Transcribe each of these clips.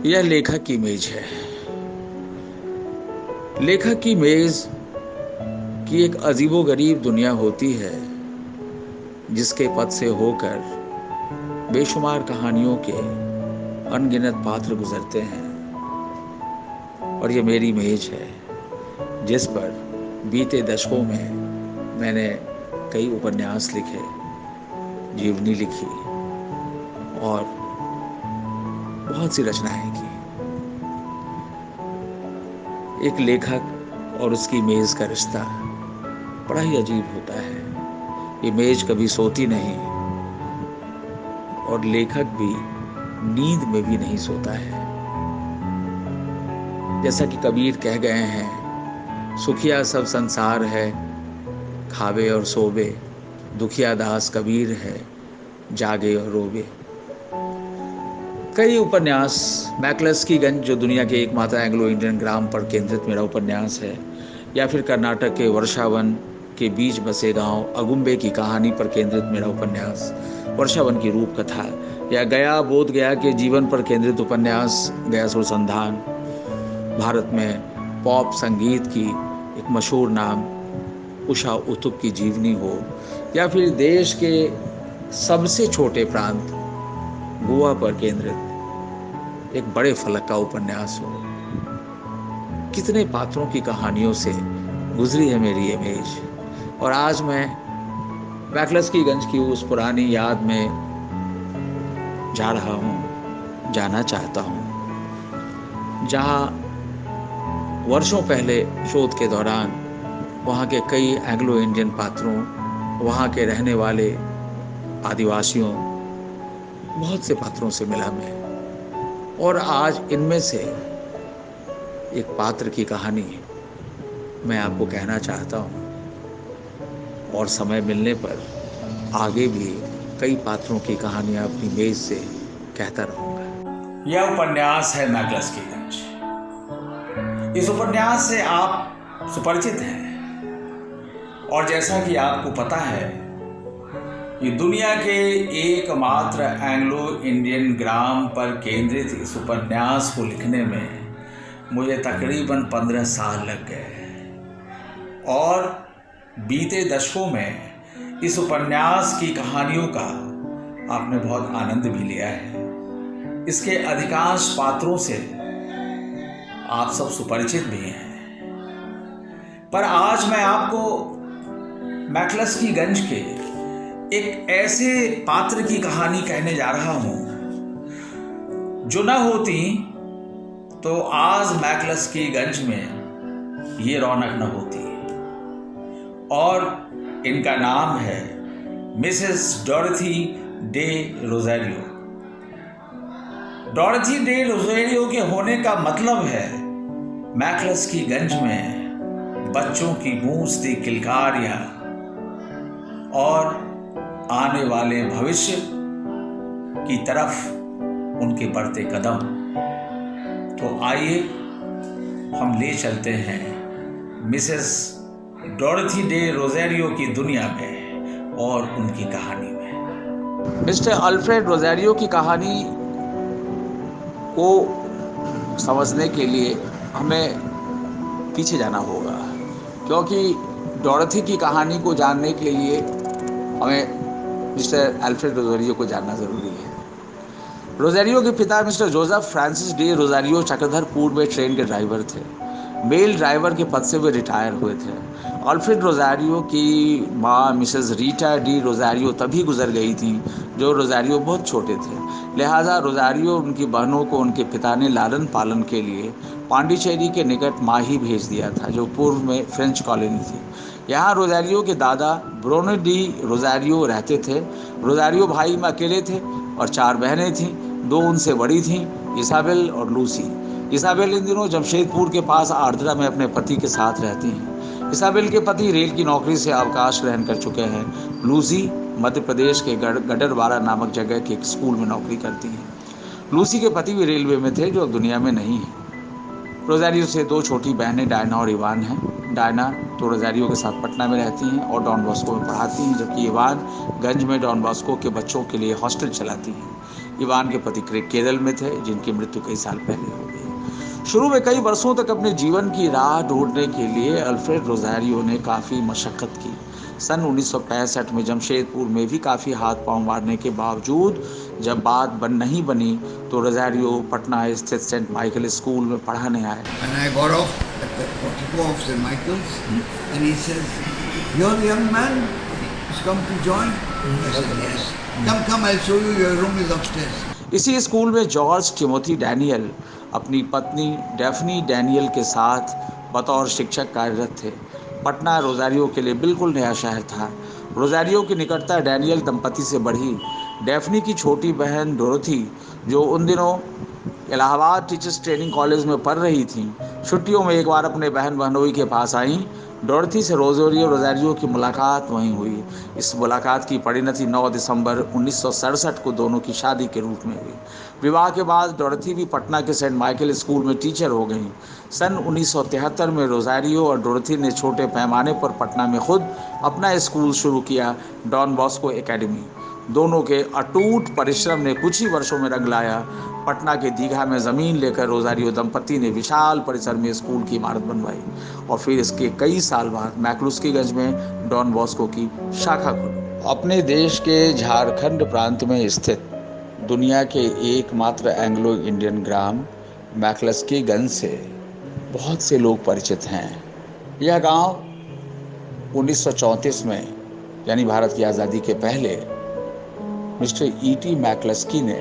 यह लेखक की मेज है। लेखक की मेज की एक अजीबोगरीब दुनिया होती है, जिसके पथ से होकर बेशुमार कहानियों के अनगिनत पात्र गुजरते हैं। और ये मेरी मेज है, जिस पर बीते दशकों में मैंने कई उपन्यास लिखे, जीवनी लिखी और बहुत सी रचनाएं की। एक लेखक और उसकी मेज का रिश्ता बड़ा ही अजीब होता है। ये मेज कभी सोती नहीं और लेखक भी नींद में भी नहीं सोता है। जैसा कि कबीर कह गए हैं, सुखिया सब संसार है, खावे और सोवे, दुखिया दास कबीर है, जागे और रोवे। कई उपन्यास, मैक्लस्की गंज जो दुनिया के एकमात्र एंग्लो इंडियन ग्राम पर केंद्रित मेरा उपन्यास है, या फिर कर्नाटक के वर्षावन के बीच बसे गांव अगुम्बे की कहानी पर केंद्रित मेरा उपन्यास वर्षावन की रूप कथा, या गया बोध गया के जीवन पर केंद्रित उपन्यास गया सुरसंधान, भारत में पॉप संगीत की एक मशहूर नाम उषा उत्तुप की जीवनी हो, या फिर देश के सबसे छोटे प्रांत गोवा पर केंद्रित एक बड़े फलक का उपन्यास हो। कितने पात्रों की कहानियों से गुजरी है मेरी ये मेज। और आज मैं मैक्लस्की गंज की उस पुरानी याद में जा रहा हूँ, जाना चाहता हूँ, जहाँ वर्षों पहले शोध के दौरान वहाँ के कई एंग्लो इंडियन पात्रों, वहाँ के रहने वाले आदिवासियों, बहुत से पात्रों से मिला मैं। और आज इनमें से एक पात्र की कहानी मैं आपको कहना चाहता हूँ, और समय मिलने पर आगे भी कई पात्रों की कहानियां अपनी मेज से कहता रहूंगा। यह उपन्यास है मैक्लस्की गंज। इस उपन्यास से आप सुपरिचित हैं, और जैसा कि आपको पता है, ये दुनिया के एकमात्र एंग्लो इंडियन ग्राम पर केंद्रित इस उपन्यास को लिखने में मुझे तकरीबन 15 साल लग गए। और बीते दशकों में इस उपन्यास की कहानियों का आपने बहुत आनंद भी लिया है। इसके अधिकांश पात्रों से आप सब सुपरिचित भी हैं। पर आज मैं आपको मैक्लस्की गंज के एक ऐसे पात्र की कहानी कहने जा रहा हूं, जो न होती तो आज मैक्लस्की गंज में ये रौनक न होती। और इनका नाम है Mrs डोरथी day Rozario. डोरथी day Rozario के होने का मतलब है मैक्लस्की गंज में बच्चों की गूंजती किलकारियां और आने वाले भविष्य की तरफ उनके बढ़ते कदम। तो आइए हम ले चलते हैं मिसेस डोरथी डे रोज़ारियो की दुनिया में और उनकी कहानी में। मिस्टर अल्फ्रेड रोज़ारियो की कहानी को समझने के लिए हमें पीछे जाना होगा, क्योंकि डोरथी की कहानी को जानने के लिए हमें मिस्टर अल्फ्रेड रोज़ारियो को जानना ज़रूरी है। रोज़ारियो के पिता mister Joseph Francis day Rozario Chakradharpur में ट्रेन के ड्राइवर थे। मेल ड्राइवर के पद से वे रिटायर हुए थे। अल्फ्रेड रोज़ारियो की माँ मिसेस रीटा डी रोज़ारियो तभी गुजर गई थी जो रोज़ारियो बहुत छोटे थे। लिहाजा रोज़ारियो और उनकी बहनों को उनके पिता ने लालन पालन के लिए पांडिचेरी के निकट माही भेज दिया था, जो पूर्व में फ्रेंच कॉलोनी थी। यहाँ रोज़ारियो के दादा ब्रूनो डी रोज़ारियो रहते थे। रोज़ारियो भाई में अकेले थे और 4 बहनें थीं। 2 उनसे बड़ी थीं, इसाबेल और लूसी। इसाबेल इन दिनों जमशेदपुर के पास आर्द्रा में अपने पति के साथ रहती हैं। इसाबेल के पति रेल की नौकरी से अवकाश ग्रहण कर चुके हैं। लूसी मध्य प्रदेश के गडरवारा नामक जगह के एक स्कूल में नौकरी करती हैं। लूसी के पति भी रेलवे में थे, जो अब दुनिया में नहीं है। रोज़ारियो से 2 छोटी बहनें डायना और इवान हैं। डायना तो रोज़ारियो के साथ पटना में रहती हैं और डॉन बॉस्को में पढ़ाती हैं, जबकि इवान गंज में डॉन बॉस्को के बच्चों के लिए हॉस्टल चलाती हैं। इवान के पति केरल में थे, जिनकी मृत्यु कई साल पहले हो गई। शुरू में कई वर्षों तक अपने जीवन की राह ढूंढने के लिए अल्फ्रेड रोजारियो ने काफ़ी मशक्क़त की। सन 1965 में जमशेदपुर में भी काफ़ी हाथ पांव मारने के बावजूद जब बात नहीं बनी तो रोजारियो पटना स्थित सेंट माइकल स्कूल में पढ़ाने आए। And I got off at the portico of St. Michael's, and he says, "You're the young man who's come to join?" I said, "Yes." Come, I'll show you. Your room is upstairs. इसी school में George Timothy Daniel अपनी पत्नी Daphne Daniel के साथ बतौर शिक्षक कार्यरत थे। पटना रोजारियो के लिए बिल्कुल नया शहर था। रोजारियो की निकटता डैनियल दंपति से बढ़ी। डेफनी की छोटी बहन डोरोथी, जो उन दिनों इलाहाबाद टीचर्स ट्रेनिंग कॉलेज में पढ़ रही थी, छुट्टियों में एक बार अपने बहन बहनोई के पास आई। डोरथी से रोजारियो की मुलाकात वहीं हुई। इस मुलाकात की परिणति 9 दिसंबर 1967 को दोनों की शादी के रूप में हुई। विवाह के बाद डोरथी भी पटना के सेंट माइकल स्कूल में टीचर हो गईं। सन 1973 में रोजारियो और डोरथी ने छोटे पैमाने पर पटना में खुद अपना स्कूल शुरू किया, डॉन बॉस्को एकेडमी। दोनों के अटूट परिश्रम ने कुछ ही वर्षों में रंग लाया। पटना के दीघा में ज़मीन लेकर रोजारियो दंपति ने विशाल परिसर में स्कूल की इमारत बनवाई और फिर इसके कई साल बाद मैक्लुस्कीगंज में डॉन बॉस्को की शाखा खुली। अपने देश के झारखंड प्रांत में स्थित दुनिया के एकमात्र एंग्लो इंडियन ग्राम मैक्लुस्कीगंज से बहुत से लोग परिचित हैं। यह गांव 1934 में यानी भारत की आज़ादी के पहले मिस्टर E.T. मैक्लस्की ने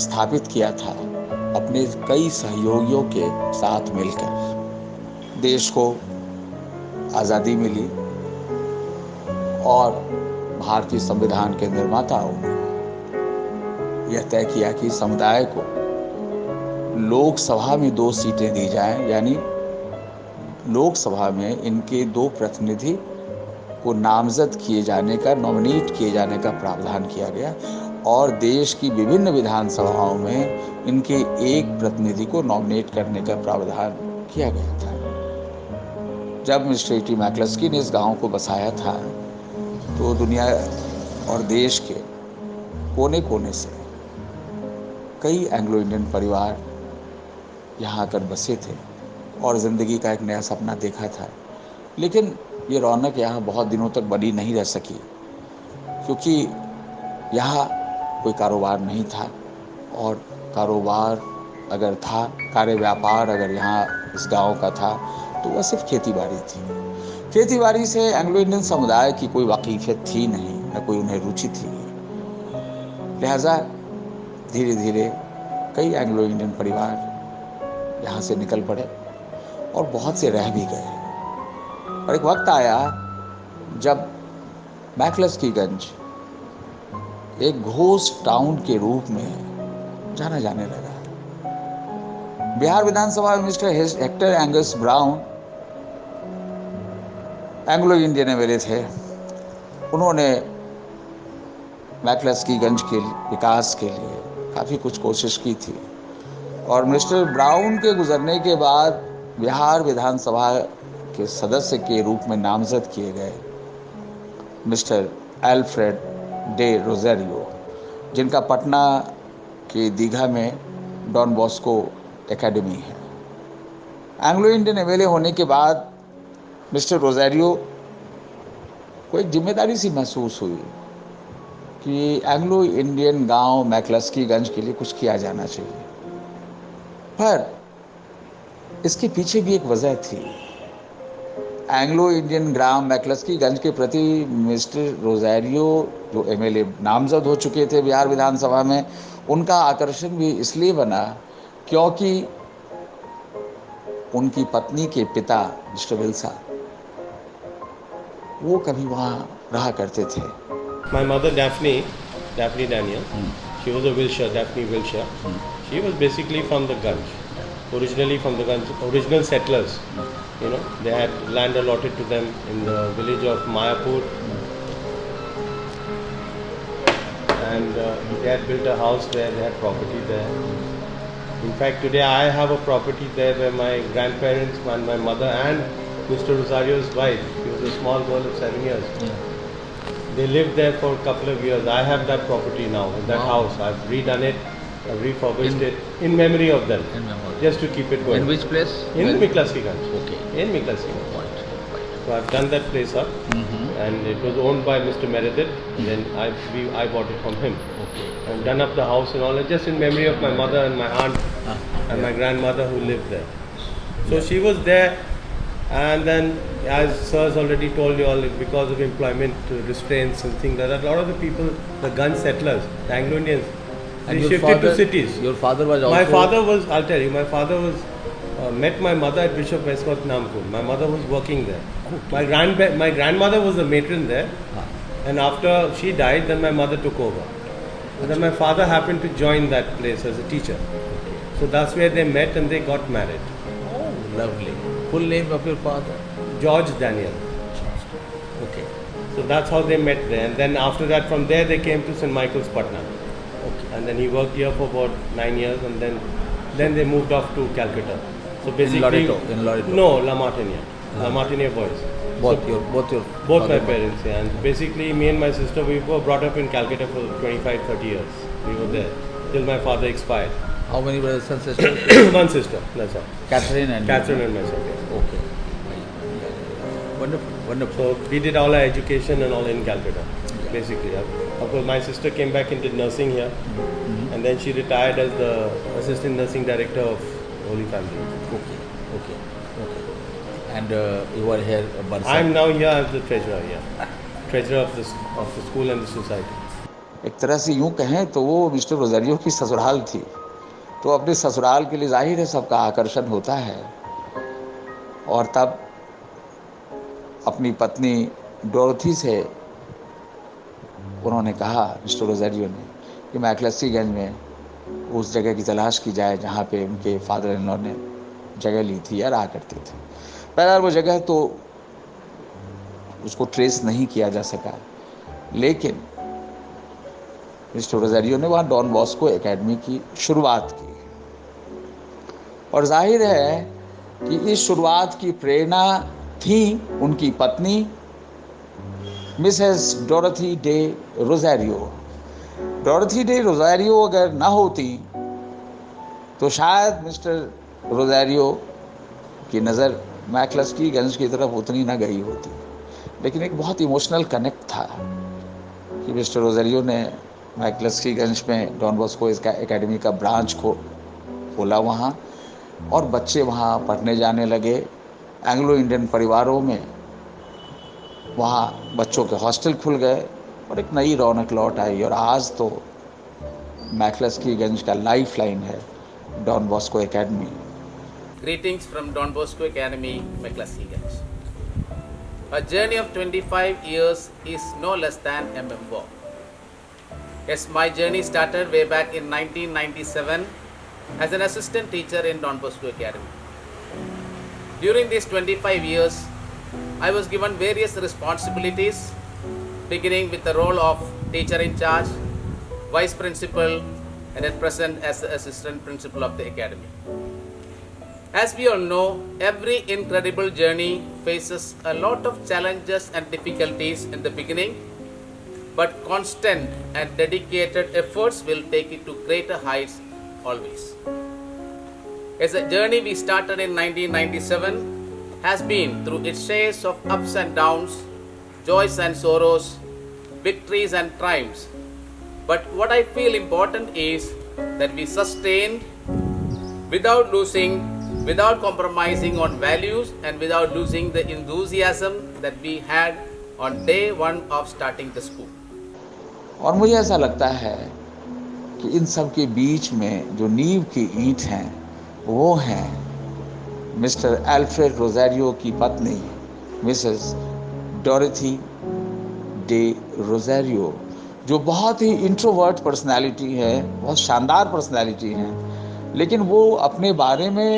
स्थापित किया था अपने कई सहयोगियों के साथ मिलकर। देश को आज़ादी मिली और भारतीय संविधान के निर्माताओं ने यह तय किया कि समुदाय को लोकसभा में 2 सीटें दी जाएं, यानी लोकसभा में इनके 2 प्रतिनिधि को नामजद किए जाने का, नॉमिनेट किए जाने का प्रावधान किया गया और देश की विभिन्न विधानसभाओं में इनके 1 प्रतिनिधि को नॉमिनेट करने का प्रावधान किया गया था। जब मिस्टर E.T. मैक्लस्की ने इस गांव को बसाया था तो दुनिया और देश के कोने कोने से कई एंग्लो इंडियन परिवार यहाँ आकर बसे थे और ज़िंदगी का एक नया सपना देखा था। लेकिन ये रौनक यहाँ बहुत दिनों तक बनी नहीं रह सकी, क्योंकि यहाँ कोई कारोबार नहीं था और कारोबार अगर था, कार्य व्यापार अगर यहाँ इस गांव का था तो वह सिर्फ खेतीबाड़ी थी। खेतीबाड़ी से एंग्लो इंडियन समुदाय की कोई वाकिफियत थी नहीं, न कोई उन्हें रुचि थी। लिहाजा धीरे धीरे कई एंग्लो इंडियन परिवार यहाँ से निकल पड़े और बहुत से रह भी गए। और एक वक्त आया जब मैक्लस्कीगंज एक घोस्ट टाउन के रूप में जाना जाने लगा। बिहार विधानसभा में mister Hector Angus brown Anglo Indian MLA थे। उन्होंने मैक्लस्कीगंज के विकास के लिए काफ़ी कुछ कोशिश की थी और मिस्टर ब्राउन के गुजरने के बाद बिहार विधानसभा के सदस्य के रूप में नामजद किए गए मिस्टर अल्फ्रेड डे रोजारियो, जिनका पटना के दीघा में डॉन बॉस्को एकेडमी है। एंग्लो इंडियन एमएलए होने के बाद मिस्टर रोजारियो को एक जिम्मेदारी सी महसूस हुई कि एंग्लो इंडियन गांव मैक्लस्कीगंज के लिए कुछ किया जाना चाहिए। पर इसके पीछे भी एक वजह थी। एंग्लो इंडियन ग्राम मैक्लस्कीगंज के प्रति मिस्टर रोजारियो, जो एमएलए नामजद हो चुके थे बिहार विधानसभा में, उनका आकर्षण भी इसलिए बना क्योंकि उनकी पत्नी के पिता मिस्टर विल्सा वो कभी वहाँ रहा करते थे। My mother Daphne Daniel, she was a Wilshire, Daphne Wilshire. She was basically from the Ganj, originally from the Ganj, original settlers. You know, they had land allotted to them in the village of Mayapur, and they had built a house there. They had property there. In fact, today I have a property there where my grandparents, my mother and Mr. Rosario's wife, she was a small girl of 7 years. They lived there for a couple of years. I have that property now, that Wow. house. I've redone it, I've refurbished it in memory of them, In memory. just to keep it going. In which place? In Well, Miklaskiganj. Okay. In Miklaskiganj. Right. So I've done that place up, and it was owned by Mr. Meredith. Then I bought it from him. Okay. I've done up the house and all, and just in memory of my mother and my aunt and my grandmother who lived there. So she was there, and then, as Sir's already told you all, because of employment restraints and things like that, a lot of the people, the gun settlers, the Anglo-Indians, And they your shifted father- to cities. Your father was also. My father was, I'll tell you, my father was, met my mother at Bishop Westcott Nampur. My mother was working there. My grandmother was the matron there, and after she died, then my mother took over. And then my father happened to join that place as a teacher. So that's where they met and they got married. Oh, lovely. Full name of your father? George Daniel. Okay. So that's how they met there. And then after that, from there they came to St. Michael's, Patna. Okay. And then he worked here for about 9 years, and then they moved off to Calcutta. So basically, In Loreto. No, La Martiniere. La Martiniere boys. Both your Both father- my parents, yeah. And basically, me and my sister, we were brought up in Calcutta for 25, 30 years. We were there till my father expired. How many brothers and sisters? One sister, that's all. Catherine and Catherine and myself, yeah. Okay. Wonderful. Wonderful. So we did all our education and all in Calcutta, basically. Of course, my sister came back and did nursing here, and then she retired as the assistant nursing director of Holy Family. Okay. Okay. Okay. And you are here, Barsa. I am now here as the treasurer, yeah. Treasurer of the school and the society. एक तरह से यूं कहें तो वो mister Rosario की ससुराल थी, तो अपने ससुराल के लिए जाहिर है सबका आकर्षण होता है। और तब अपनी पत्नी डोरथी से उन्होंने कहा, मिस्टर रोजारियो ने, कि मैक्लस्कीगंज में उस जगह की तलाश की जाए जहाँ पे उनके फादर इन लॉ ने जगह ली थी या रहा करते थे। बहरहाल वो जगह तो उसको ट्रेस नहीं किया जा सका, लेकिन मिस्टर रोजारियो ने वहाँ डॉन बॉस्को एकेडमी की शुरुआत की। और जाहिर है कि इस शुरुआत की प्रेरणा थी उनकी पत्नी Mrs डोरथी day Rosario. डोरथी day Rosario अगर ना होती तो शायद मिस्टर रोजारियो की नज़र मैक्लस्कीगंज की तरफ उतनी ना गई होती। लेकिन एक बहुत इमोशनल कनेक्ट था कि मिस्टर रोजारियो ने मैक्लस्कीगंज में डॉन बॉस्को एकेडमी का ब्रांच खोला वहाँ, और बच्चे वहाँ पढ़ने जाने लगे। एंग्लो इंडियन परिवारों में वहाँ बच्चों के हॉस्टल खुल गए और एक नई रौनक लौट आई। और आज तो मैक्लस्कीगंज का लाइफ लाइन है Don Bosco academy. Greetings from Don Bosco Academy, Miklaskiganj. A journey of 25 years is no less than a memoir. Yes, my journey started way back in 1997 as an assistant teacher in Don Bosco Academy. During these 25 years, I was given various responsibilities, beginning with the role of teacher in charge, vice principal, and at present as the assistant principal of the academy. As we all know, every incredible journey faces a lot of challenges and difficulties in the beginning, but constant and dedicated efforts will take it to greater heights always. As a journey we started in 1997 has been through its shares of ups and downs, joys and sorrows, victories and triumphs. But what I feel important is that we sustained without losing, without compromising on values, and without losing the enthusiasm that we had on day one of starting the school. और मुझे ऐसा लगता है कि इन सब के बीच में जो नींव की ईंट हैं वो हैं मिस्टर एल्फ्रेड रोजारियो की पत्नी मिसेस डोरथी डे रोजारियो, जो बहुत ही इंट्रोवर्ट पर्सनालिटी है, बहुत शानदार पर्सनालिटी है, लेकिन वो अपने बारे में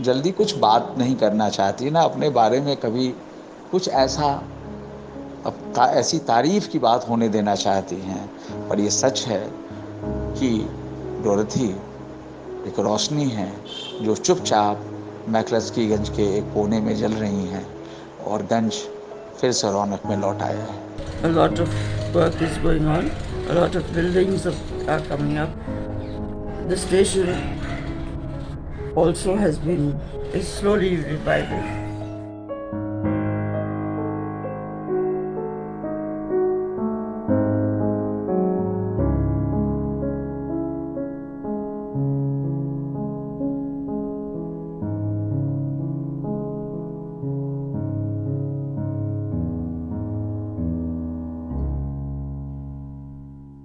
जल्दी कुछ बात नहीं करना चाहती, ना अपने बारे में कभी कुछ ऐसी तारीफ की बात होने देना चाहती हैं। पर ये सच है कि डोरथी एक रोशनी है जो चुपचाप मैक्लस्कीगंज के एक कोने में जल रही हैं और गंज फिर से रौनक में लौट आया है। A lot of work is going on. A lot of buildings are coming up. The station also is slowly reviving.